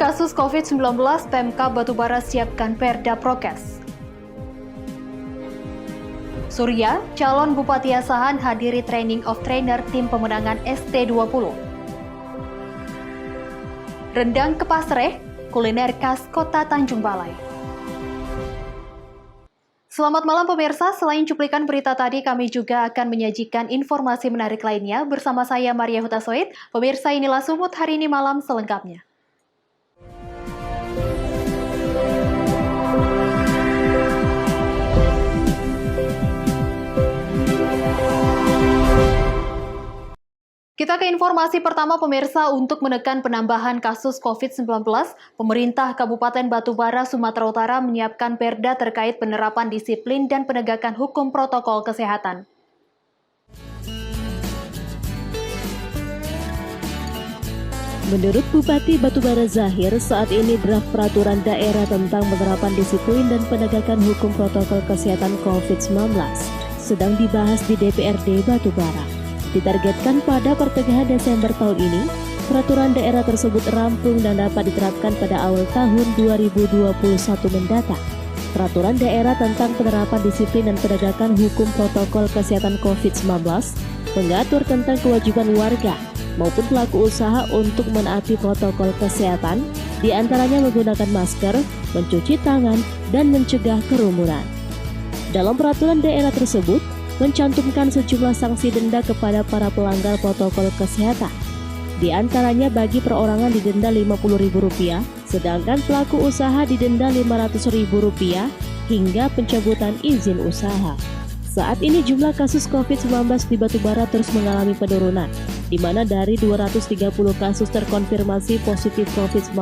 kasus COVID-19, Pemkab Batubara siapkan Perda Prokes. Surya, calon Bupati Asahan hadiri training of trainer tim pemenangan ST20. Rendang ke Pasreh, kuliner khas Kota Tanjung Balai. Selamat malam pemirsa, selain cuplikan berita tadi, kami juga akan menyajikan informasi menarik lainnya bersama saya Maria Hutasoid. Pemirsa, inilah Sumut hari ini malam selengkapnya. Kita ke informasi pertama pemirsa. Untuk menekan penambahan kasus COVID-19, pemerintah Kabupaten Batubara, Sumatera Utara menyiapkan perda terkait penerapan disiplin dan penegakan hukum protokol kesehatan. Menurut Bupati Batubara Zahir, saat ini draft peraturan daerah tentang penerapan disiplin dan penegakan hukum protokol kesehatan COVID-19 sedang dibahas di DPRD Batubara. Ditargetkan pada pertengahan Desember tahun ini, peraturan daerah tersebut rampung dan dapat diterapkan pada awal tahun 2021 mendatang. Peraturan daerah tentang penerapan disiplin dan penegakan hukum protokol kesehatan COVID-19 mengatur tentang kewajiban warga maupun pelaku usaha untuk menaati protokol kesehatan, diantaranya menggunakan masker, mencuci tangan, dan mencegah kerumunan. Dalam peraturan daerah tersebut, mencantumkan sejumlah sanksi denda kepada para pelanggar protokol kesehatan. Di antaranya bagi perorangan didenda Rp50.000, sedangkan pelaku usaha didenda Rp500.000 hingga pencabutan izin usaha. Saat ini jumlah kasus COVID-19 di Batubara terus mengalami penurunan, di mana dari 230 kasus terkonfirmasi positif COVID-19,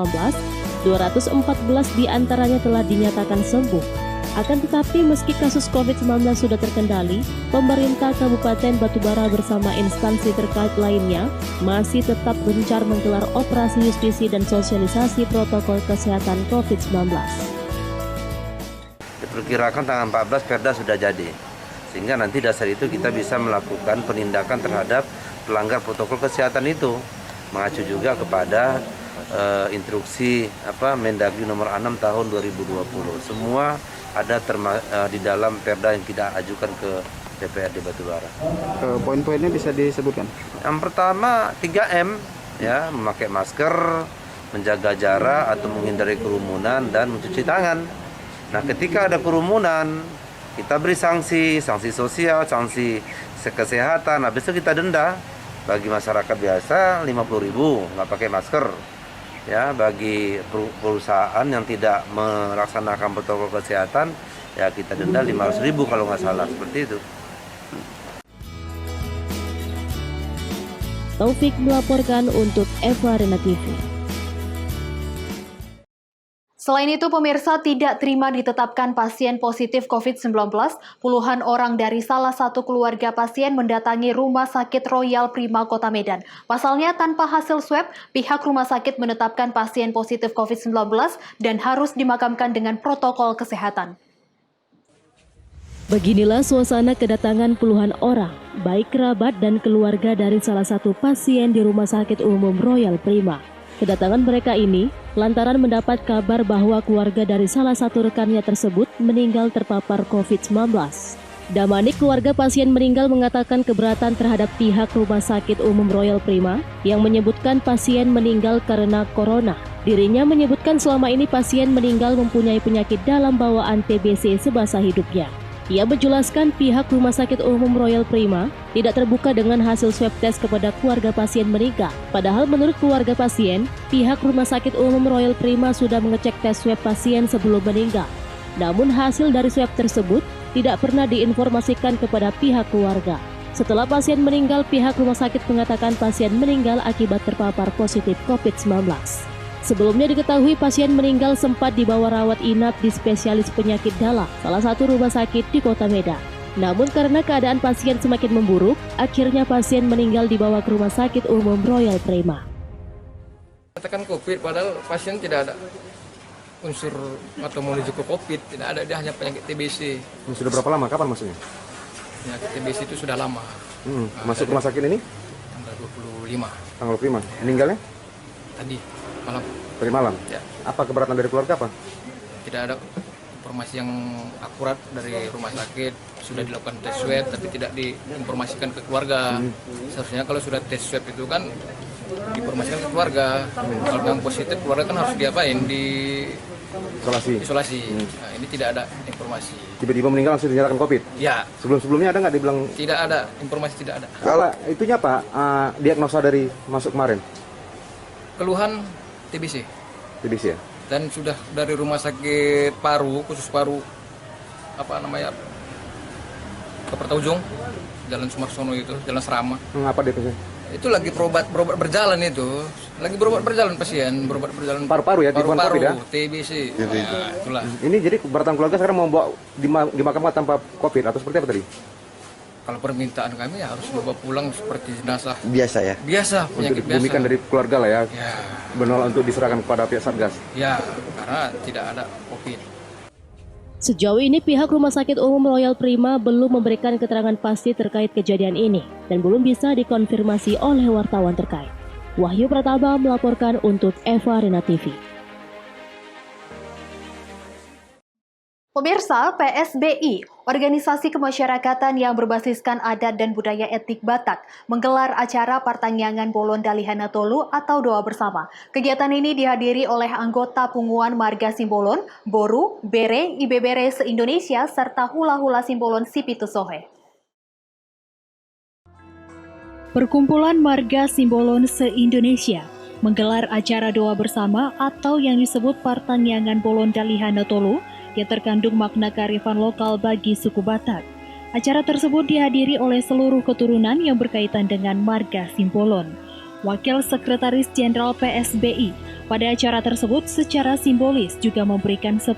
214 diantaranya telah dinyatakan sembuh. Akan tetapi meski kasus COVID-19 sudah terkendali, pemerintah Kabupaten Batubara bersama instansi terkait lainnya masih tetap gencar menggelar operasi justisi dan sosialisasi protokol kesehatan COVID-19. Diperkirakan tanggal 14 Perda sudah jadi, sehingga nanti dasar itu kita bisa melakukan penindakan terhadap pelanggar protokol kesehatan itu, mengacu juga kepada instruksi Mendagri nomor 6 tahun 2020. Semua ada di dalam Perda yang kita ajukan ke DPRD Batubara. Poin-poinnya bisa disebutkan? Yang pertama 3M, ya, memakai masker, menjaga jarak atau menghindari kerumunan, dan mencuci tangan. Nah, ketika ada kerumunan, kita beri sanksi sosial, sanksi kesehatan, habis itu kita denda. Bagi masyarakat biasa 50.000 nggak pakai masker. Ya, bagi perusahaan yang tidak melaksanakan protokol kesehatan, ya kita denda 500.000 kalau nggak salah, seperti itu. Taufik melaporkan untuk Eva Rena TV. Selain itu, pemirsa, tidak terima ditetapkan pasien positif COVID-19, puluhan orang dari salah satu keluarga pasien mendatangi Rumah Sakit Royal Prima Kota Medan. Pasalnya, tanpa hasil swab, pihak rumah sakit menetapkan pasien positif COVID-19 dan harus dimakamkan dengan protokol kesehatan. Beginilah suasana kedatangan puluhan orang, baik kerabat dan keluarga dari salah satu pasien di Rumah Sakit Umum Royal Prima. Kedatangan mereka ini lantaran mendapat kabar bahwa keluarga dari salah satu rekannya tersebut meninggal terpapar COVID-19. Damanik, keluarga pasien meninggal, mengatakan keberatan terhadap pihak Rumah Sakit Umum Royal Prima yang menyebutkan pasien meninggal karena corona. Dirinya menyebutkan selama ini pasien meninggal mempunyai penyakit dalam bawaan TBC semasa hidupnya. Ia menjelaskan pihak Rumah Sakit Umum Royal Prima tidak terbuka dengan hasil swab test kepada keluarga pasien meninggal. Padahal menurut keluarga pasien, pihak Rumah Sakit Umum Royal Prima sudah mengecek tes swab pasien sebelum meninggal. Namun hasil dari swab tersebut tidak pernah diinformasikan kepada pihak keluarga. Setelah pasien meninggal, pihak rumah sakit mengatakan pasien meninggal akibat terpapar positif COVID-19. Sebelumnya diketahui pasien meninggal sempat dibawa rawat inap di spesialis penyakit dalam salah satu rumah sakit di Kota Medan. Namun karena keadaan pasien semakin memburuk, akhirnya pasien meninggal dibawa ke Rumah Sakit Umum Royal Prima. Katakan COVID, padahal pasien tidak ada unsur atau menuju ke COVID, tidak ada, dia hanya penyakit TBC. Sudah berapa lama? Kapan maksudnya? Penyakit TBC itu sudah lama. Masuk rumah sakit ini? Tanggal 25. Tanggal 25. Meninggalnya? Tadi malam. Tadi malam. Ya. Apa keberatan dari keluarga apa? Tidak ada informasi yang akurat dari rumah sakit. Sudah dilakukan tes swab tapi tidak diinformasikan ke keluarga. Seharusnya kalau sudah tes swab itu kan diinformasikan ke keluarga. Kalau yang positif keluarga kan harus diapain? Di isolasi. Nah, ini tidak ada informasi. Tiba-tiba meninggal langsung dinyatakan COVID? Ya, Sebelum-sebelumnya ada nggak dibilang? tidak ada informasi, tidak ada. Kalau itunya Pak, diagnosa dari masuk kemarin? Keluhan TBC. TBC ya? Dan sudah dari rumah sakit paru, khusus paru, apa namanya, Keperta Ujung, Jalan Sumarsono itu, Jalan Serama. Apa DPC? Itu lagi berobat berjalan itu, lagi berobat berjalan pasien, berobat berjalan. Paru-paru ya, tipuan COVID ya? TBC. Nah, itulah. Ini jadi keberatan keluarga sekarang mau bawa dimakamkan tanpa COVID atau seperti apa tadi? Kalau permintaan kami ya harus dibawa pulang seperti jenazah Biasa ya? biasa, Untuk penyakit biasa. dibumikan dari keluarga lah ya, Ya, menolak untuk diserahkan kepada pihak Satgas. ya, karena tidak ada COVID. Sejauh ini pihak Rumah Sakit Umum Royal Prima belum memberikan keterangan pasti terkait kejadian ini dan belum bisa dikonfirmasi oleh wartawan terkait. Wahyu Pratama melaporkan untuk Eva Rina TV. Pemirsa, PSBI, organisasi kemasyarakatan yang berbasiskan adat dan budaya etnik Batak, menggelar acara Pertangyangan Bolon Dalihana Tolu atau Doa Bersama. Kegiatan ini dihadiri oleh anggota Punguan Marga Simbolon, Boru, Bere, Ibebere se-Indonesia, serta hula-hula Simbolon Sipitu Sohe. Perkumpulan Marga Simbolon se-Indonesia menggelar acara Doa Bersama atau yang disebut Pertangyangan Bolon Dalihana Tolu yang terkandung makna kearifan lokal bagi suku Batak. Acara tersebut dihadiri oleh seluruh keturunan yang berkaitan dengan Marga Simbolon. Wakil Sekretaris Jenderal PSBI pada acara tersebut secara simbolis juga memberikan 10.000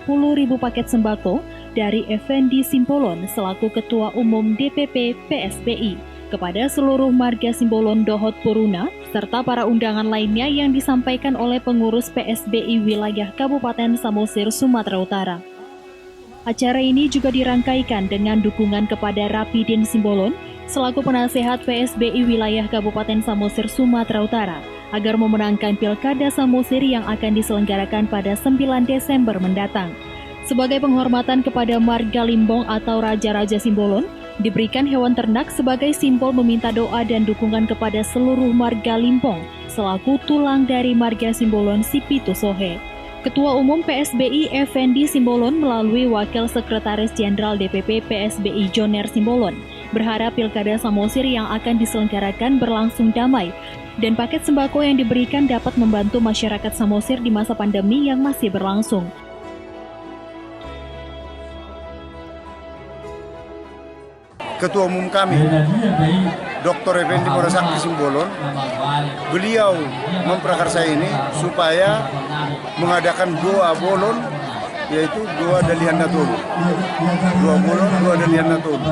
paket sembako dari Effendi Simbolon selaku Ketua Umum DPP PSBI kepada seluruh Marga Simbolon Dohot Puruna serta para undangan lainnya yang disampaikan oleh pengurus PSBI wilayah Kabupaten Samosir, Sumatera Utara. Acara ini juga dirangkaikan dengan dukungan kepada Rapidin Simbolon selaku penasehat PSBI wilayah Kabupaten Samosir, Sumatera Utara agar memenangkan Pilkada Samosir yang akan diselenggarakan pada 9 Desember mendatang. Sebagai penghormatan kepada Marga Limbong atau Raja-Raja Simbolon, diberikan hewan ternak sebagai simbol meminta doa dan dukungan kepada seluruh Marga Limbong selaku tulang dari Marga Simbolon Sipitu Sohe. Ketua Umum PSBI Effendi Simbolon melalui Wakil Sekretaris Jenderal DPP PSBI Joner Simbolon berharap Pilkada Samosir yang akan diselenggarakan berlangsung damai dan paket sembako yang diberikan dapat membantu masyarakat Samosir di masa pandemi yang masih berlangsung. Ketua Umum kami, Dr. Effendi Morasakti Simbolon, beliau memprakarsa ini supaya mengadakan doa bolon, yaitu doa Dalihana Tolu. Doa bolon, doa Dalihana Tolu.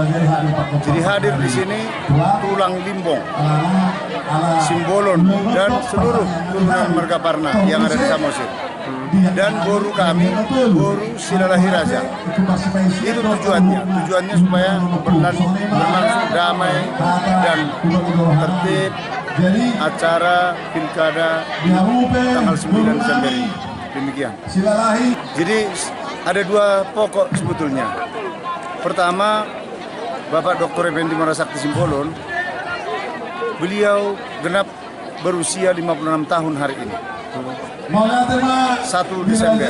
Jadi hadir di sini tulang Limbong, Simbolon, dan seluruh turunan Marga Parna yang ada di Samosir. Dan boru kami, boru Silalahi Raja. Itu tujuannya supaya berlangsung damai dan tertib acara Pilkada tanggal 9 Desember ini. Demikian. Jadi ada dua pokok sebetulnya. Pertama, Bapak Dr. Effendi Morasakti Simbolon, beliau genap berusia 56 tahun hari ini. 1 Desember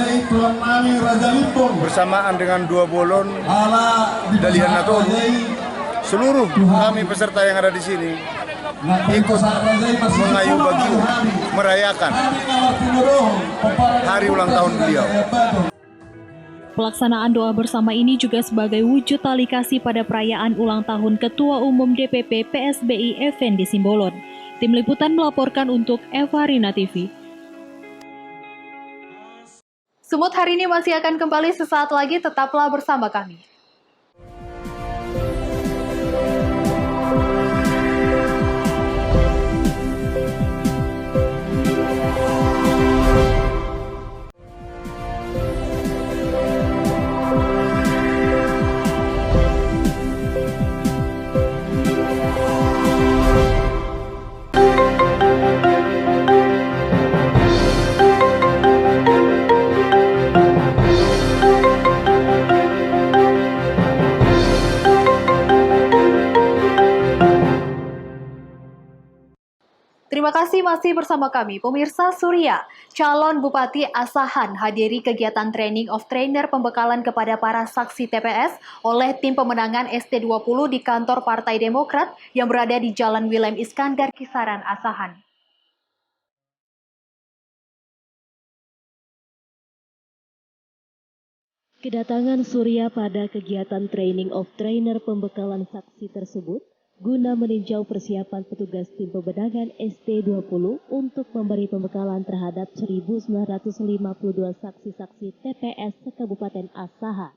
bersamaan dengan dua bolon Dalihana Tolu, seluruh kami peserta yang ada di sini ikut mengayu bagiu merayakan hari ulang tahun beliau. Pelaksanaan doa bersama ini juga sebagai wujud tali kasih pada perayaan ulang tahun Ketua Umum DPP PSBI Effendi Simbolon. Tim Liputan melaporkan untuk Eva Rina TV. Sumut hari ini masih akan kembali sesaat lagi, tetaplah bersama kami. Terima kasih masih bersama kami. Pemirsa Surya, calon Bupati Asahan hadiri kegiatan Training of Trainer pembekalan kepada para saksi TPS oleh tim pemenangan ST20 di kantor Partai Demokrat yang berada di Jalan William Iskandar, Kisaran, Asahan. Kedatangan Surya pada kegiatan Training of Trainer pembekalan saksi tersebut guna meninjau persiapan petugas tim pemenangan ST20 untuk memberi pembekalan terhadap 1.952 saksi-saksi TPS se-Kabupaten Asahan.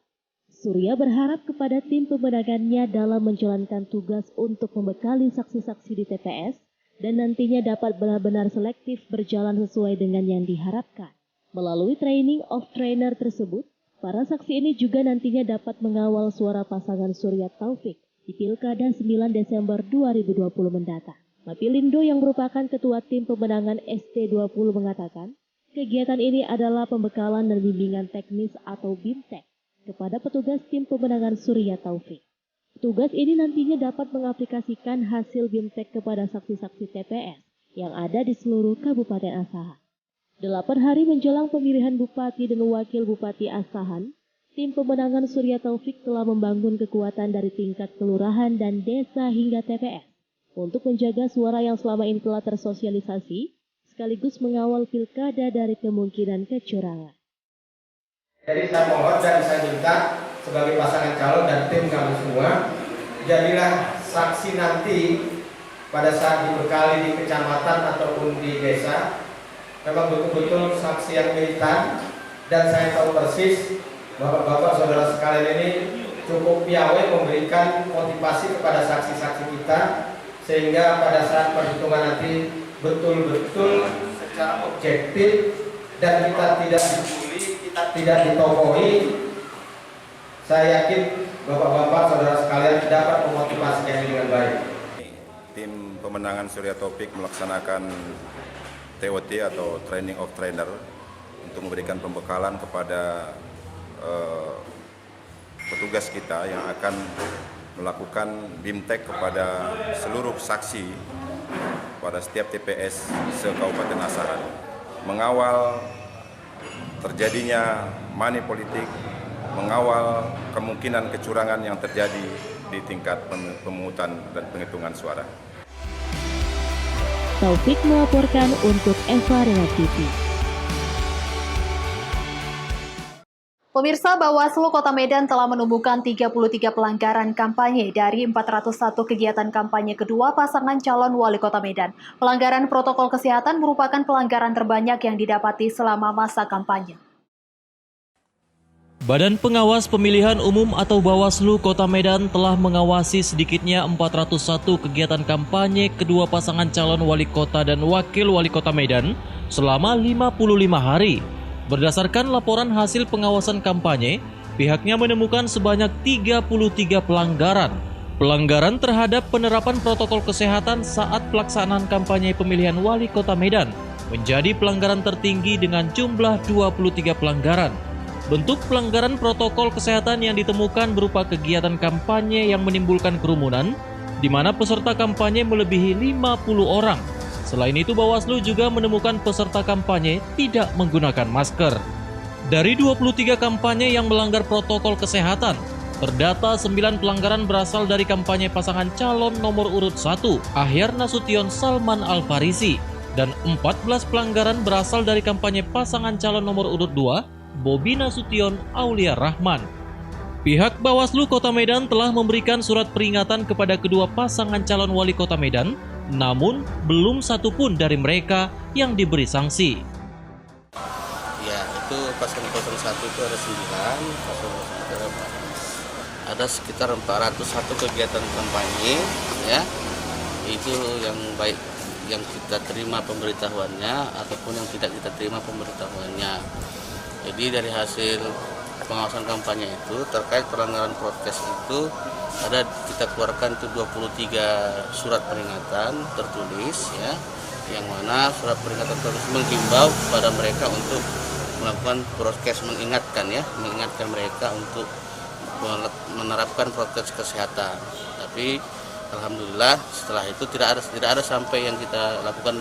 Surya berharap kepada tim pemenangannya dalam menjalankan tugas untuk membekali saksi-saksi di TPS dan nantinya dapat benar-benar selektif berjalan sesuai dengan yang diharapkan. Melalui Training of Trainer tersebut, para saksi ini juga nantinya dapat mengawal suara pasangan Surya Taufik di Pilkada 9 Desember 2020 mendatang. Mapilindo yang merupakan ketua tim pemenangan ST20 mengatakan, kegiatan ini adalah pembekalan dan bimbingan teknis atau BIMTEK kepada petugas tim pemenangan Surya Taufik. Petugas ini nantinya dapat mengaplikasikan hasil BIMTEK kepada saksi-saksi TPS yang ada di seluruh Kabupaten Asahan. 8 hari menjelang pemilihan Bupati dan Wakil Bupati Asahan, tim pemenangan Surya Taufik telah membangun kekuatan dari tingkat kelurahan dan desa hingga TPS untuk menjaga suara yang selama ini telah tersosialisasi, sekaligus mengawal pilkada dari kemungkinan kecurangan. Jadi saya mohon dan saya minta sebagai pasangan calon dan tim kami semua, jadilah saksi nanti pada saat dibekali di kecamatan ataupun di desa, memang betul-betul saksi yang militan, dan saya tahu persis Bapak-bapak, saudara sekalian ini cukup piawai memberikan motivasi kepada saksi-saksi kita, sehingga pada saat perhitungan nanti betul-betul secara objektif dan kita tidak dibully, kita tidak ditokohi. Saya yakin Bapak-bapak, saudara sekalian dapat memotivasikan ini dengan baik. Tim pemenangan Surya Taufik melaksanakan TOT atau Training of Trainer untuk memberikan pembekalan kepada petugas kita yang akan melakukan BIMTEK kepada seluruh saksi pada setiap TPS se-Kabupaten Asahan, mengawal terjadinya money politik, mengawal kemungkinan kecurangan yang terjadi di tingkat pemungutan dan penghitungan suara. Taufik melaporkan untuk Eva Rela TV. Pemirsa, Bawaslu Kota Medan telah menemukan 33 pelanggaran kampanye dari 401 kegiatan kampanye kedua pasangan calon wali kota Medan. Pelanggaran protokol kesehatan merupakan pelanggaran terbanyak yang didapati selama masa kampanye. Badan Pengawas Pemilihan Umum atau Bawaslu Kota Medan telah mengawasi sedikitnya 401 kegiatan kampanye kedua pasangan calon wali kota dan wakil wali kota Medan selama 55 hari. Berdasarkan laporan hasil pengawasan kampanye, pihaknya menemukan sebanyak 33 pelanggaran. Pelanggaran terhadap penerapan protokol kesehatan saat pelaksanaan kampanye pemilihan wali kota Medan menjadi pelanggaran tertinggi dengan jumlah 23 pelanggaran. Bentuk pelanggaran protokol kesehatan yang ditemukan berupa kegiatan kampanye yang menimbulkan kerumunan, di mana peserta kampanye melebihi 50 orang. Selain itu, Bawaslu juga menemukan peserta kampanye tidak menggunakan masker. Dari 23 kampanye yang melanggar protokol kesehatan, terdata 9 pelanggaran berasal dari kampanye pasangan calon nomor urut 1, Ahyar Nasution Salman Al-Farisi, dan 14 pelanggaran berasal dari kampanye pasangan calon nomor urut 2, Bobi Nasution Aulia Rahman. Pihak Bawaslu Kota Medan telah memberikan surat peringatan kepada kedua pasangan calon wali kota Medan, namun belum satu pun dari mereka yang diberi sanksi. Ya, itu pasal 01 itu ada 9, pasal 02 ada sekitar 401 kegiatan kampanye, ya. Itu yang baik yang kita terima pemberitahuannya ataupun yang tidak kita terima pemberitahuannya. Jadi dari hasil pengawasan kampanye itu terkait pelanggaran prokes itu ada kita keluarkan itu 23 surat peringatan tertulis, ya, yang mana surat peringatan tertulis menghimbau kepada mereka untuk melakukan prokes, mengingatkan mereka untuk menerapkan prokes kesehatan. Tapi Alhamdulillah setelah itu tidak ada sampai yang kita lakukan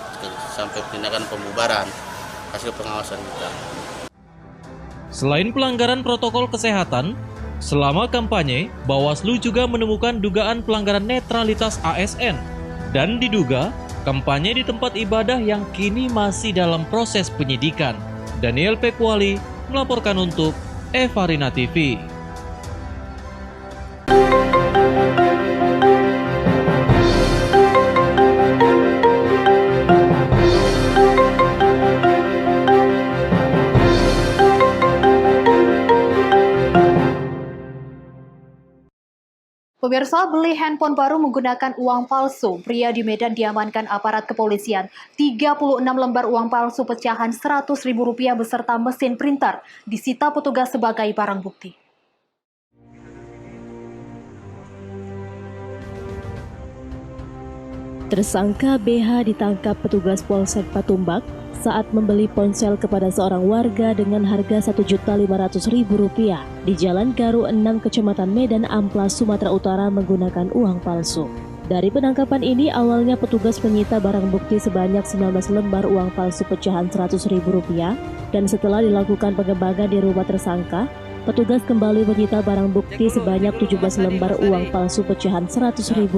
sampai tindakan pembubaran hasil pengawasan kita. Selain pelanggaran protokol kesehatan, selama kampanye, Bawaslu juga menemukan dugaan pelanggaran netralitas ASN dan diduga kampanye di tempat ibadah yang kini masih dalam proses penyidikan. Daniel Pekwali melaporkan untuk Evarina TV. Pemirsa, beli handphone baru menggunakan uang palsu. Pria di Medan diamankan aparat kepolisian. 36 lembar uang palsu pecahan Rp100.000 beserta mesin printer disita petugas sebagai barang bukti. Tersangka BH ditangkap petugas Polsek Patumbak saat membeli ponsel kepada seorang warga dengan harga Rp1.500.000 di Jalan Garu 6, Kecamatan Medan Amplas, Sumatera Utara menggunakan uang palsu. Dari penangkapan ini, awalnya petugas menyita barang bukti sebanyak 19 lembar uang palsu pecahan Rp100.000 dan setelah dilakukan pengembangan di rumah tersangka, petugas kembali menyita barang bukti sebanyak 17 lembar uang palsu pecahan Rp100.000.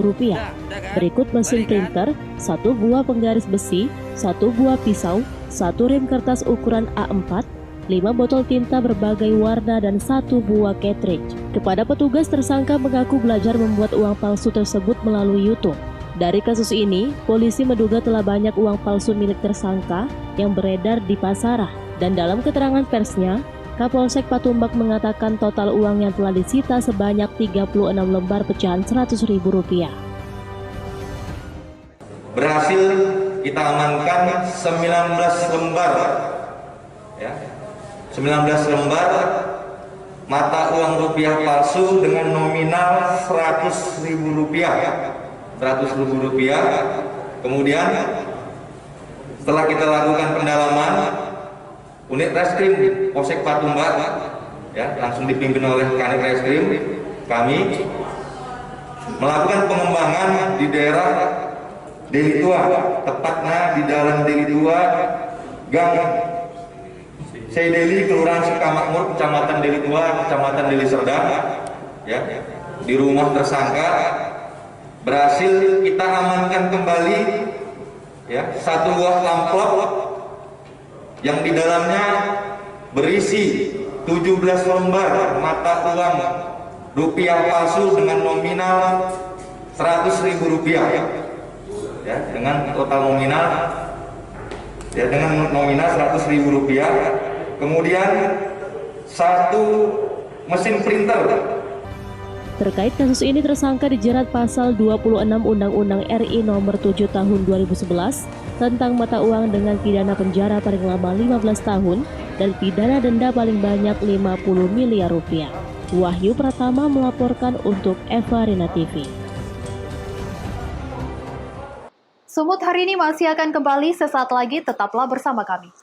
Berikut mesin printer, 1 buah penggaris besi, 1 buah pisau, 1 rem kertas ukuran A4, 5 botol tinta berbagai warna dan 1 buah cartridge. Kepada petugas, tersangka mengaku belajar membuat uang palsu tersebut melalui YouTube. Dari kasus ini, polisi menduga telah banyak uang palsu milik tersangka yang beredar di pasaran. Dan dalam keterangan persnya, Kapolsek Patumbak mengatakan total uang yang telah disita sebanyak 36 lembar pecahan Rp100.000. Berhasil kita amankan 19 lembar, ya, 19 lembar mata uang rupiah palsu dengan nominal Rp100.000, Rp100.000. Kemudian setelah kita lakukan pendalaman, unit reskrim Polsek Patumbak, ya, langsung dipimpin oleh Kanit Reskrim, kami melakukan pengembangan di daerah Deli Tua, tepatnya di Jalan Deli Tua, Gang Seideli, Kelurahan Sukamakmur, Kecamatan Deli Tua, Kecamatan Deli Serdang, ya, di rumah tersangka berhasil kita amankan kembali, ya, 1 buah amplop yang di dalamnya berisi 17 lembar mata uang rupiah palsu dengan nominal Rp100.000, ya, dengan total nominal, ya, dengan nominal Rp100.000. Kemudian 1 mesin printer. Terkait kasus ini, tersangka dijerat pasal 26 Undang-Undang RI Nomor 7 Tahun 2011 tentang mata uang dengan pidana penjara paling lama 15 tahun dan pidana denda paling banyak Rp50 miliar. Wahyu Pratama melaporkan untuk Evarina TV. Sumut hari ini masih akan kembali sesaat lagi, tetaplah bersama kami.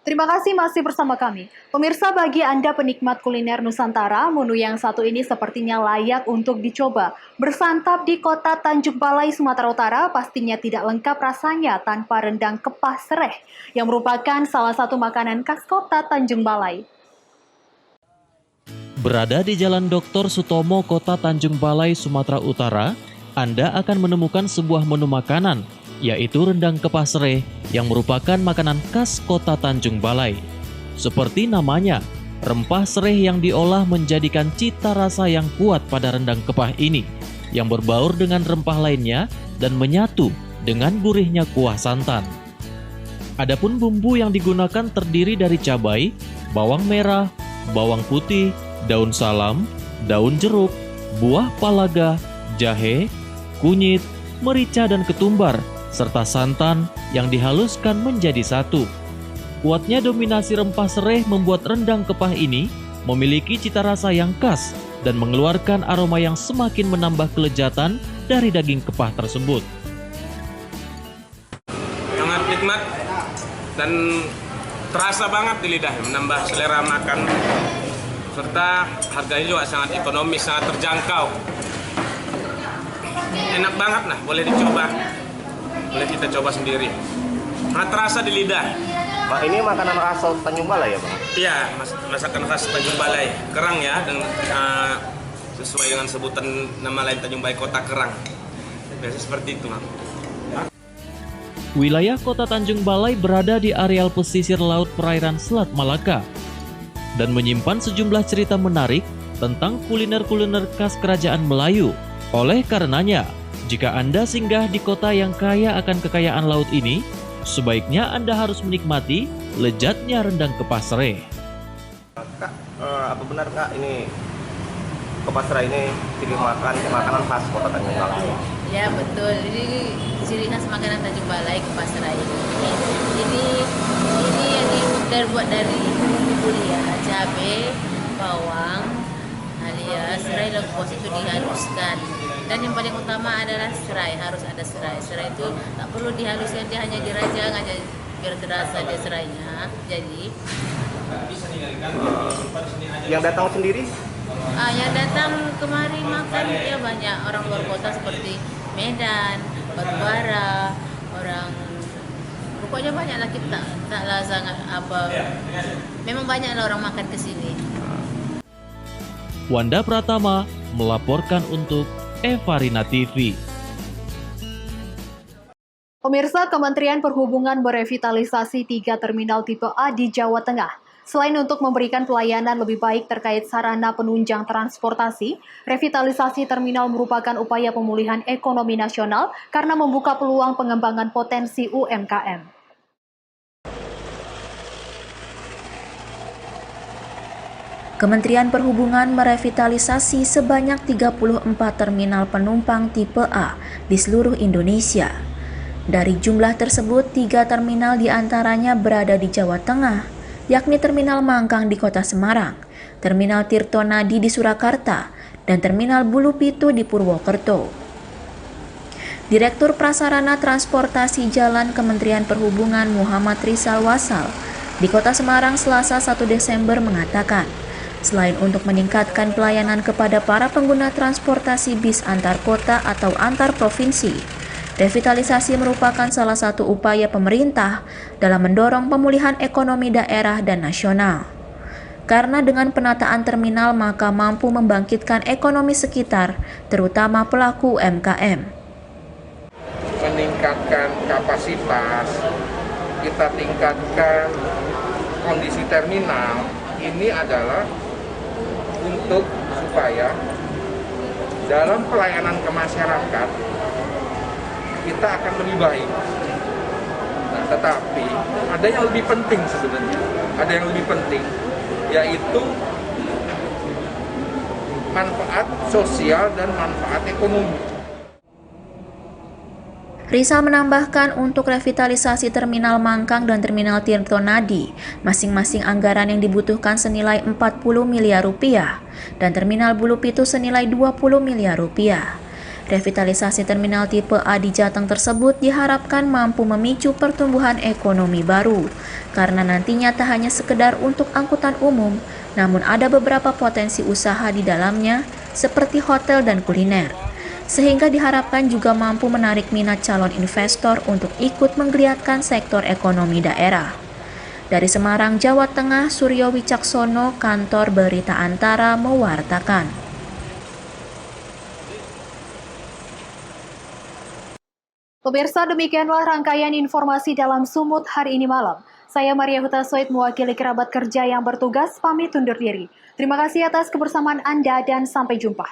Terima kasih masih bersama kami. Pemirsa, bagi Anda penikmat kuliner Nusantara, menu yang satu ini sepertinya layak untuk dicoba. Bersantap di kota Tanjung Balai, Sumatera Utara, pastinya tidak lengkap rasanya tanpa rendang kepah sereh, yang merupakan salah satu makanan khas kota Tanjung Balai. Berada di Jalan Dr. Sutomo, Kota Tanjung Balai, Sumatera Utara, Anda akan menemukan sebuah menu makanan, yaitu rendang kepah sereh yang merupakan makanan khas kota Tanjung Balai. Seperti namanya, rempah sereh yang diolah menjadikan cita rasa yang kuat pada rendang kepah ini, yang berbaur dengan rempah lainnya dan menyatu dengan gurihnya kuah santan. Adapun bumbu yang digunakan terdiri dari cabai, bawang merah, bawang putih, daun salam, daun jeruk, buah palaga, jahe, kunyit, merica dan ketumbar, serta santan yang dihaluskan menjadi satu. Kuatnya dominasi rempah sereh membuat rendang kepah ini memiliki cita rasa yang khas dan mengeluarkan aroma yang semakin menambah kelezatan dari daging kepah tersebut. Sangat nikmat dan terasa banget di lidah, menambah selera makan, serta harganya juga sangat ekonomis, sangat terjangkau. Enak banget lah, boleh dicoba, boleh kita coba sendiri. Sangat terasa di lidah. Pak, ini makanan khas Tanjung Balai ya, Bang? Iya, masakan khas Tanjung Balai, kerang ya, dan sesuai dengan sebutan nama lain Tanjung Balai, kota kerang. Biasa seperti itu, Bang. Wilayah kota Tanjung Balai berada di areal pesisir laut perairan Selat Malaka dan menyimpan sejumlah cerita menarik tentang kuliner-kuliner khas kerajaan Melayu. Oleh karenanya, jika Anda singgah di kota yang kaya akan kekayaan laut ini, sebaiknya Anda harus menikmati lezatnya rendang kepah sereh. Kak, apa benar Kak ini kepah sereh ini ciri makanan khas kota Tanjung Balai? Ya betul, jadi ciri khas makanan Tanjung Balai kepah sereh ini. Ini yang terbuat dari bumbu ya, cabai, bawang, alias serai lengkuas itu dihaluskan. Dan yang paling utama adalah serai, harus ada serai. Serai itu tak perlu dihaluskan, dia hanya dirajang aja biar terasa dia serainya. Jadi yang datang sendiri? Yang datang kemari makan ya banyak orang luar kota seperti Medan, Batubara, orang pokoknya banyak lah, kita taklah sangat apa. Memang banyak lah orang makan ke sini. Wanda Pratama melaporkan untuk Evarina TV. Pemirsa, Kementerian Perhubungan merevitalisasi 3 terminal tipe A di Jawa Tengah. Selain untuk memberikan pelayanan lebih baik terkait sarana penunjang transportasi, revitalisasi terminal merupakan upaya pemulihan ekonomi nasional karena membuka peluang pengembangan potensi UMKM. Kementerian Perhubungan merevitalisasi sebanyak 34 terminal penumpang tipe A di seluruh Indonesia. Dari jumlah tersebut, 3 terminal diantaranya berada di Jawa Tengah, yakni Terminal Mangkang di Kota Semarang, Terminal Tirtonadi di Surakarta, dan Terminal Bulu Pitu di Purwokerto. Direktur Prasarana Transportasi Jalan Kementerian Perhubungan Muhammad Rizal Wasal di Kota Semarang Selasa 1 Desember mengatakan, selain untuk meningkatkan pelayanan kepada para pengguna transportasi bis antar kota atau antar provinsi, revitalisasi merupakan salah satu upaya pemerintah dalam mendorong pemulihan ekonomi daerah dan nasional. Karena dengan penataan terminal maka mampu membangkitkan ekonomi sekitar, terutama pelaku UMKM. Meningkatkan kapasitas, kita tingkatkan kondisi terminal, ini adalah untuk supaya dalam pelayanan ke masyarakat kita akan lebih baik. Nah, tetapi ada yang lebih penting sebenarnya, ada yang lebih penting, yaitu manfaat sosial dan manfaat ekonomi. Rizal menambahkan untuk revitalisasi Terminal Mangkang dan Terminal Tirtonadi, masing-masing anggaran yang dibutuhkan senilai 40 miliar rupiah dan Terminal Bulu Pitu senilai 20 miliar rupiah. Revitalisasi terminal tipe A di Jateng tersebut diharapkan mampu memicu pertumbuhan ekonomi baru, karena nantinya tak hanya sekedar untuk angkutan umum, namun ada beberapa potensi usaha di dalamnya seperti hotel dan kuliner. Sehingga diharapkan juga mampu menarik minat calon investor untuk ikut menggeliatkan sektor ekonomi daerah. Dari Semarang, Jawa Tengah, Suryo Wicaksono, Kantor Berita Antara mewartakan. Pemirsa, demikianlah rangkaian informasi dalam Sumut hari ini malam. Saya Maria Huta Soid mewakili kerabat kerja yang bertugas pamit undur diri. Terima kasih atas kebersamaan Anda dan sampai jumpa.